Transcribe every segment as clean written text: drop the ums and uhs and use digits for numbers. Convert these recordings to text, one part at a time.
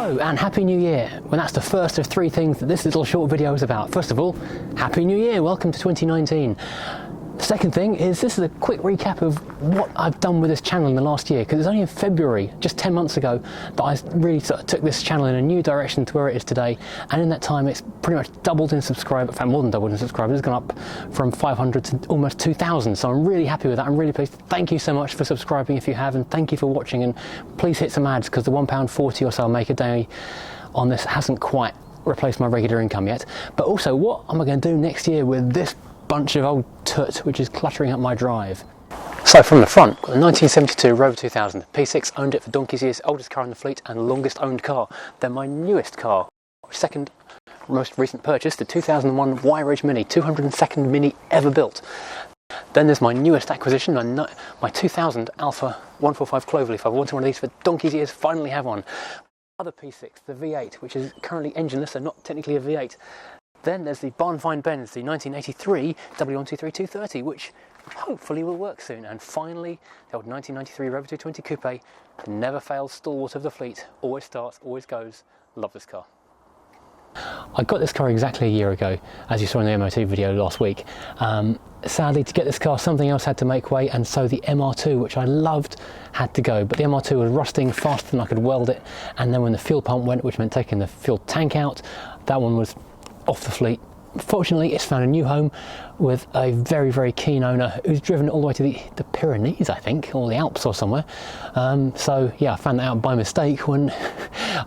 Hello and Happy New Year. Well, that's the first of three things that this little short video is about. First of all, Happy New Year, welcome to 2019. The second thing is this is a quick recap of what I've done with this channel in the last year, because it's only in February, just 10 months ago, that I really sort of took this channel in a new direction to where it is today. And in that time, it's pretty much doubled in subscribers, in fact more than doubled in subscribers. It's gone up from 500 to almost 2,000. So I'm really happy with that. I'm really pleased. Thank you so much for subscribing if you have, and thank you for watching. And please hit some ads, because the £1.40 or so I make a day on this hasn't quite replaced my regular income yet. But also, what am I going to do next year with this bunch of old tut which is cluttering up my drive? So from the front, got the 1972 Rover 2000. P6, owned it for donkey's years, oldest car in the fleet and longest owned car. Then my newest car, second most recent purchase, the 2001 Y-Ridge Mini, 202nd Mini ever built. Then there's my newest acquisition, my 2000 Alfa 145 Cloverleaf. I've wanted one of these for donkey's years, finally have one. Other P6, the V8, which is currently engineless, so not technically a V8. Then there's the barn find Benz, the 1983 W123-230, which hopefully will work soon. And finally, the old 1993 Rover 220 Coupe, never fails, stalwart of the fleet, always starts, always goes. Love this car. I got this car exactly a year ago, as you saw in the MOT video last week. Sadly, to get this car, something else had to make way, and so the MR2, which I loved, had to go. But the MR2 was rusting faster than I could weld it, and then when the fuel pump went, which meant taking the fuel tank out, that one was off the fleet. Fortunately, it's found a new home with a very, very keen owner who's driven it all the way to the Pyrenees, I think, or the Alps or somewhere. So yeah, I found that out by mistake when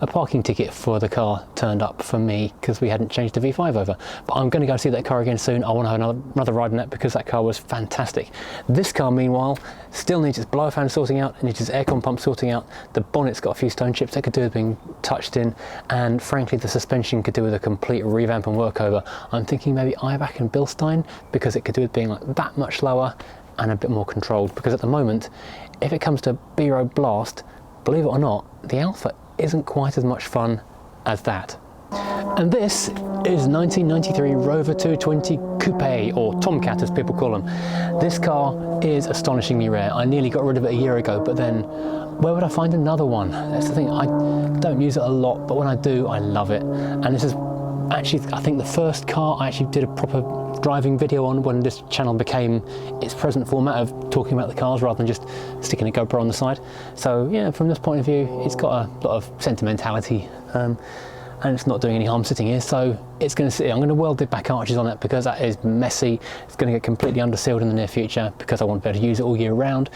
a parking ticket for the car turned up for me because we hadn't changed the V5 over. But I'm going to go see that car again soon. I want to have another ride in it because that car was fantastic. This car, meanwhile, still needs its blower fan sorting out, it needs its aircon pump sorting out. The bonnet's got a few stone chips that could do with being touched in, and frankly, the suspension could do with a complete revamp and workover. I'm thinking maybe Eibach and Bilstein, because it could do with being like that much lower and a bit more controlled. Because at the moment, if it comes to B-Road Blast, believe it or not, the Alfa isn't quite as much fun as that. And this is 1993 Rover 220 Coupe, or Tomcat as people call them. This car is astonishingly rare. I nearly got rid of it a year ago, but then where would I find another one? That's the thing, I don't use it a lot, but when I do, I love it. And this is actually, I think, the first car I actually did a proper driving video on when this channel became its present format of talking about the cars rather than just sticking a GoPro on the side. So yeah, from this point of view, it's got a lot of sentimentality, and it's not doing any harm sitting here, so it's going to sit here. I'm going to weld the back arches on it because that is messy. It's going to get completely undersealed in the near future because I want to be able to use it all year round.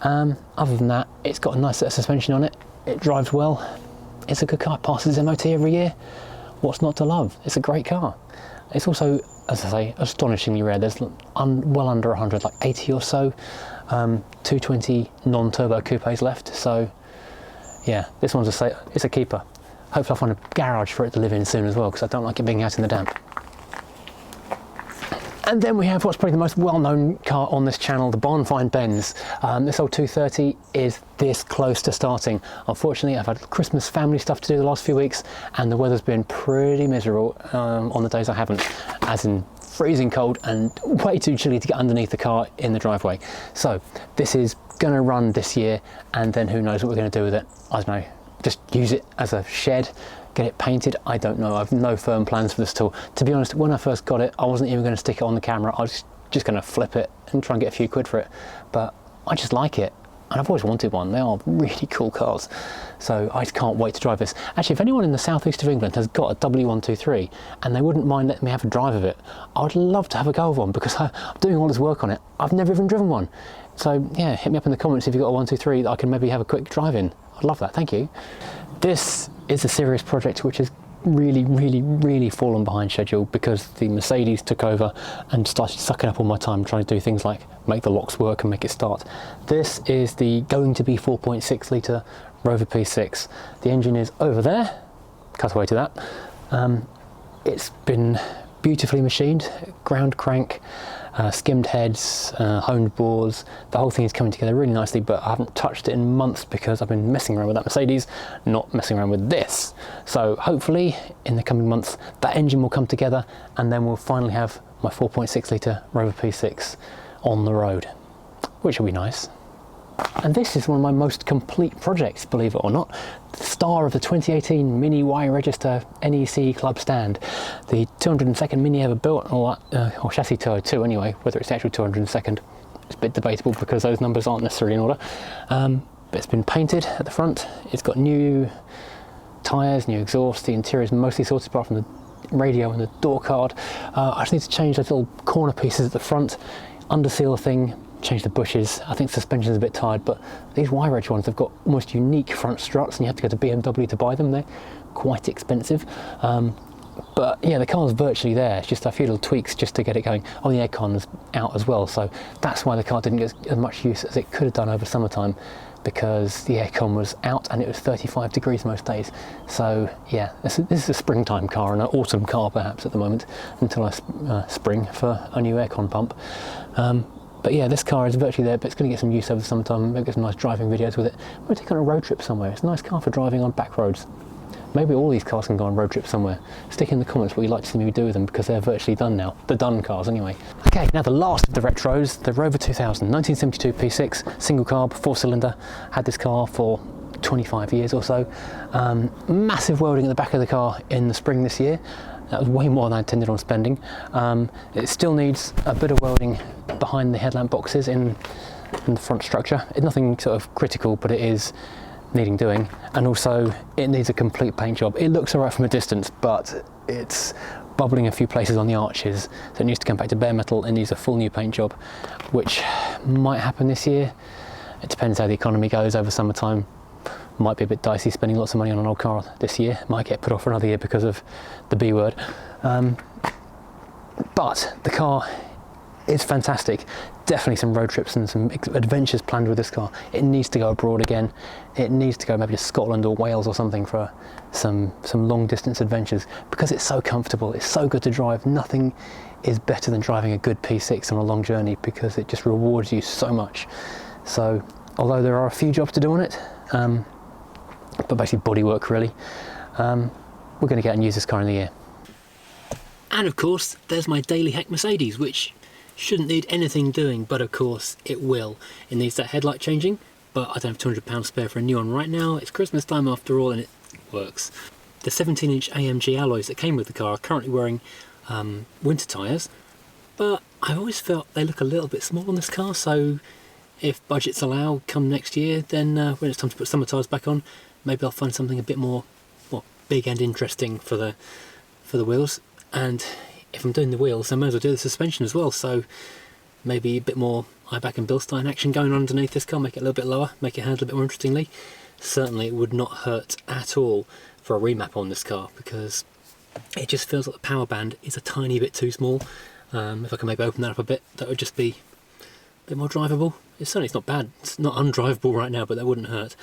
Other than that, it's got a nice set of suspension on it. It drives well. It's a good car. It passes MOT every year. What's not to love? It's a great car. It's also, as I say, astonishingly rare. There's well under 100, like 80 or so 220 non-turbo coupes left. So yeah, this one's it's a keeper. Hopefully I'll find a garage for it to live in soon as well, because I don't like it being out in the damp. And then we have what's probably the most well-known car on this channel, the barn find Benz. This old 230 is this close to starting. Unfortunately, I've had Christmas family stuff to do the last few weeks, and the weather's been pretty miserable on the days I haven't, as in freezing cold and way too chilly to get underneath the car in the driveway. So this is going to run this year, and then who knows what we're going to do with it. I don't know, just use it as a shed, get it painted, I don't know. I've no firm plans for this tool. To be honest, when I first got it, I wasn't even going to stick it on the camera. I was just going to flip it and try and get a few quid for it. But I just like it, and I've always wanted one. They are really cool cars. So I just can't wait to drive this. Actually, if anyone in the southeast of England has got a W123 and they wouldn't mind letting me have a drive of it, I would love to have a go of one, because I'm doing all this work on it. I've never even driven one. So yeah, hit me up in the comments if you've got a 123 that I can maybe have a quick drive in. I'd love that, thank you. This is a serious project which has really fallen behind schedule because the Mercedes took over and started sucking up all my time trying to do things like make the locks work and make it start. This is the going to be 4.6 litre Rover P6. The engine is over there, cut away to that. It's been beautifully machined, ground crank, skimmed heads, honed bores. The whole thing is coming together really nicely, but I haven't touched it in months because I've been messing around with that Mercedes, not messing around with this. So hopefully in the coming months that engine will come together, and then we'll finally have my 4.6 litre Rover P6 on the road, which will be nice. And this is one of my most complete projects, believe it or not. The star of the 2018 Mini Y Register NEC Club stand. The 202nd Mini ever built, or chassis tow too anyway, whether it's the actual 202nd. It's a bit debatable because those numbers aren't necessarily in order. But it's been painted at the front. It's got new tyres, new exhaust. The interior is mostly sorted apart from the radio and the door card. I just need to change those little corner pieces at the front, underseal the thing, change the bushes. I think suspension's a bit tired, but these Y-Reg ones have got almost unique front struts, and you have to go to BMW to buy them. They're quite expensive. But yeah, the car's virtually there. It's just a few little tweaks just to get it going. Oh, the aircon's out as well, so that's why the car didn't get as much use as it could have done over summertime, because the aircon was out and it was 35 degrees most days. So yeah, this is a springtime car and an autumn car perhaps at the moment, until I spring for a new aircon pump. But yeah, this car is virtually there, but it's going to get some use over the summertime. Maybe get some nice driving videos with it. I'm going to take on a road trip somewhere. It's a nice car for driving on back roads. Maybe all these cars can go on road trips somewhere. Stick in the comments what you'd like to see me do with them, because they're virtually done now. The done cars anyway. Okay, now the last of the retros, the Rover 2000, 1972 P6, single carb, 4-cylinder. Had this car for 25 years or so. Massive welding at the back of the car in the spring this year. That was way more than I intended on spending. It still needs a bit of welding behind the headlamp boxes in the front structure. It's nothing sort of critical, but it is needing doing. And also it needs a complete paint job. It looks all right from a distance, but it's bubbling a few places on the arches, so it needs to come back to bare metal. It needs a full new paint job, which might happen this year. It depends how the economy goes over summertime. Might be a bit dicey spending lots of money on an old car this year. Might get put off for another year because of the B word. But the car is fantastic. Definitely some road trips and some adventures planned with this car. It needs to go abroad again. It needs to go maybe to Scotland or Wales or something for some long distance adventures, because it's so comfortable. It's so good to drive. Nothing is better than driving a good P6 on a long journey, because it just rewards you so much. So although there are a few jobs to do on it, but basically bodywork really, we're going to get and use this car in the year. And of course there's my daily heck Mercedes, which shouldn't need anything doing, but of course it will. It needs that headlight changing, but I don't have £200 spare for a new one right now. It's Christmas time after all, and it works. The 17-inch AMG alloys that came with the car are currently wearing winter tyres, but I've always felt they look a little bit small on this car, so if budgets allow, come next year, then when it's time to put summer tyres back on, maybe I'll find something a bit more, well, big and interesting for the wheels. And if I'm doing the wheels, I may as well do the suspension as well, so maybe a bit more Eibach and Bilstein action going on underneath this car, make it a little bit lower, make it handle a bit more interestingly. Certainly it would not hurt at all for a remap on this car, because it just feels like the power band is a tiny bit too small. If I can maybe open that up a bit, that would just be a bit more drivable. It's not bad, it's not undrivable right now, but that wouldn't hurt.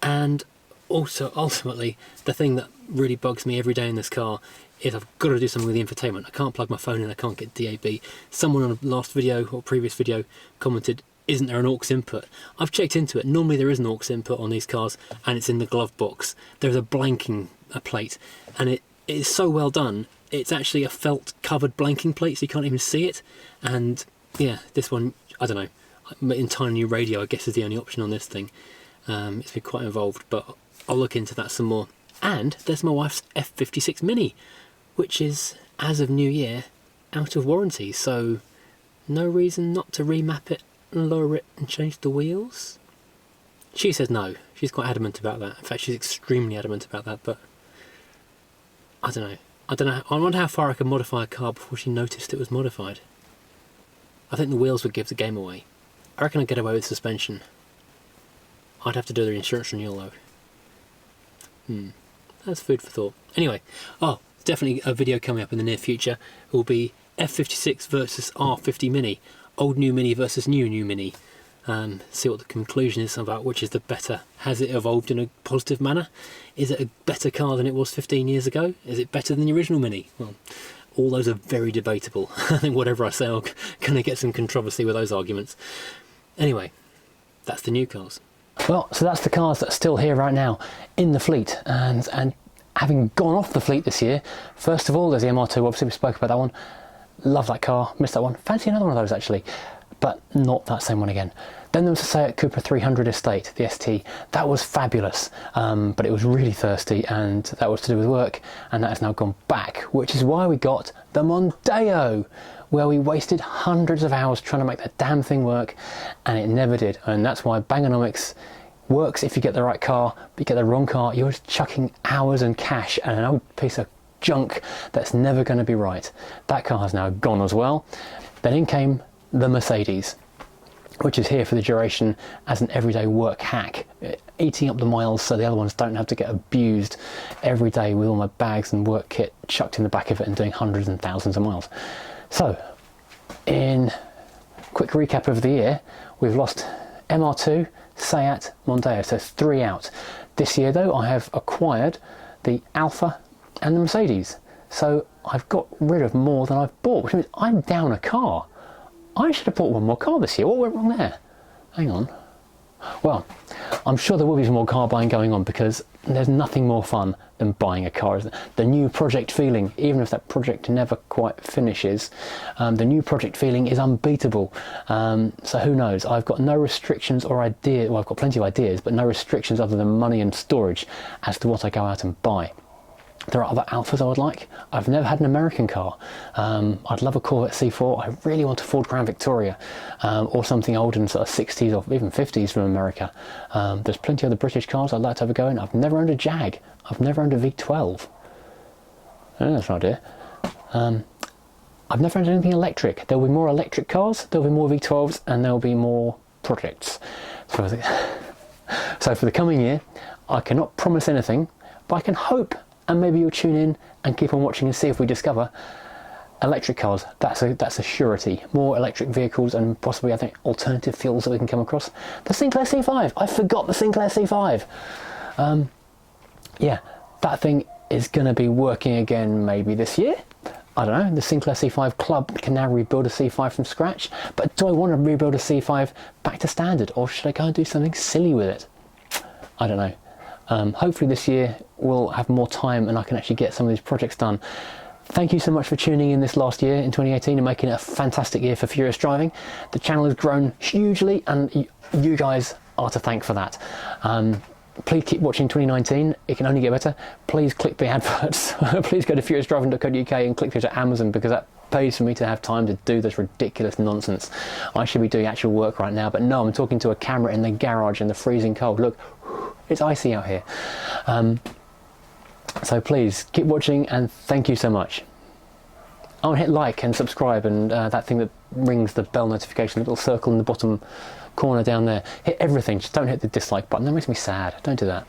And also, ultimately, the thing that really bugs me every day in this car is I've got to do something with the infotainment. I can't plug my phone in, I can't get DAB. Someone on a last video or previous video commented, isn't there an aux input? I've checked into it. Normally there is an aux input on these cars, and it's in the glove box. There's a blanking plate, and it is so well done. It's actually a felt covered blanking plate, so you can't even see it. And yeah, this one, I don't know, entirely new radio I guess is the only option on this thing. It's been quite involved, but I'll look into that some more. And there's my wife's F56 Mini, which is, as of New Year, out of warranty, so no reason not to remap it and lower it and change the wheels? She says no. She's quite adamant about that. In fact, she's extremely adamant about that, but I don't know. I wonder how far I could modify a car before she noticed it was modified. I think the wheels would give the game away. I reckon I'd get away with suspension. I'd have to do the insurance renewal though. That's food for thought. Anyway, definitely a video coming up in the near future. It will be F56 versus R50 Mini. Old new Mini versus new Mini. See what the conclusion is about which is the better. Has it evolved in a positive manner? Is it a better car than it was 15 years ago? Is it better than the original Mini? Well, all those are very debatable. I think whatever I say, I'm going to get some controversy with those arguments. Anyway, that's the new cars. Well, so that's the cars that are still here right now in the fleet, and having gone off the fleet this year. First of all, there's the MR2. Obviously we spoke about that one. Love that car, missed that one. Fancy another one of those actually, but not that same one again. Then there was the Seat Cupra 300 Estate, the ST. That was fabulous, but it was really thirsty, and that was to do with work, and that has now gone back, which is why we got the Mondeo, where we wasted hundreds of hours trying to make that damn thing work, and it never did. And that's why Bangonomics works if you get the right car, but you get the wrong car, you're just chucking hours and cash and an old piece of junk that's never going to be right. That car has now gone as well. Then in came the Mercedes, which is here for the duration as an everyday work hack, eating up the miles so the other ones don't have to get abused every day with all my bags and work kit chucked in the back of it and doing hundreds and thousands of miles. So, in quick recap of the year, we've lost MR2, Seat, Mondeo, so 3 out. This year though, I have acquired the Alfa and the Mercedes. So I've got rid of more than I've bought, which means I'm down a car. I should have bought one more car this year. What went wrong there? Hang on. Well, I'm sure there will be some more car buying going on, because there's nothing more fun than buying a car. The new project feeling, even if that project never quite finishes, the new project feeling is unbeatable. So who knows? I've got no restrictions or ideas. Well, I've got plenty of ideas, but no restrictions other than money and storage as to what I go out and buy. There are other Alfas I would like. I've never had an American car. I'd love a Corvette C4. I really want a Ford Crown Victoria, or something old in sort of 60s or even 50s from America. There's plenty of other British cars I'd like to have a go in. I've never owned a Jag. I've never owned a V12. That's an idea. I've never owned anything electric. There'll be more electric cars, there'll be more V12s, and there'll be more projects. So for the coming year, I cannot promise anything, but I can hope. And maybe you'll tune in and keep on watching and see if we discover electric cars. That's a surety. More electric vehicles, and possibly, I think, alternative fuels that we can come across. The Sinclair C5. I forgot the Sinclair C5. Yeah, that thing is going to be working again maybe this year. I don't know. The Sinclair C5 Club can now rebuild a C5 from scratch. But do I want to rebuild a C5 back to standard, or should I go and do something silly with it? I don't know. Hopefully this year we'll have more time and I can actually get some of these projects done. Thank you so much for tuning in this last year in 2018 and making it a fantastic year for Furious Driving. The channel has grown hugely, and you guys are to thank for that. Please keep watching 2019, it can only get better. Please click the adverts. Please go to furiousdriving.co.uk and click through to Amazon, because that pays for me to have time to do this ridiculous nonsense. I should be doing actual work right now, but no, I'm talking to a camera in the garage in the freezing cold. Look, it's icy out here. So please keep watching, and thank you so much. I want to hit like and subscribe, and that thing that rings the bell notification, the little circle in the bottom corner down there. Hit everything, just don't hit the dislike button. That makes me sad. Don't do that.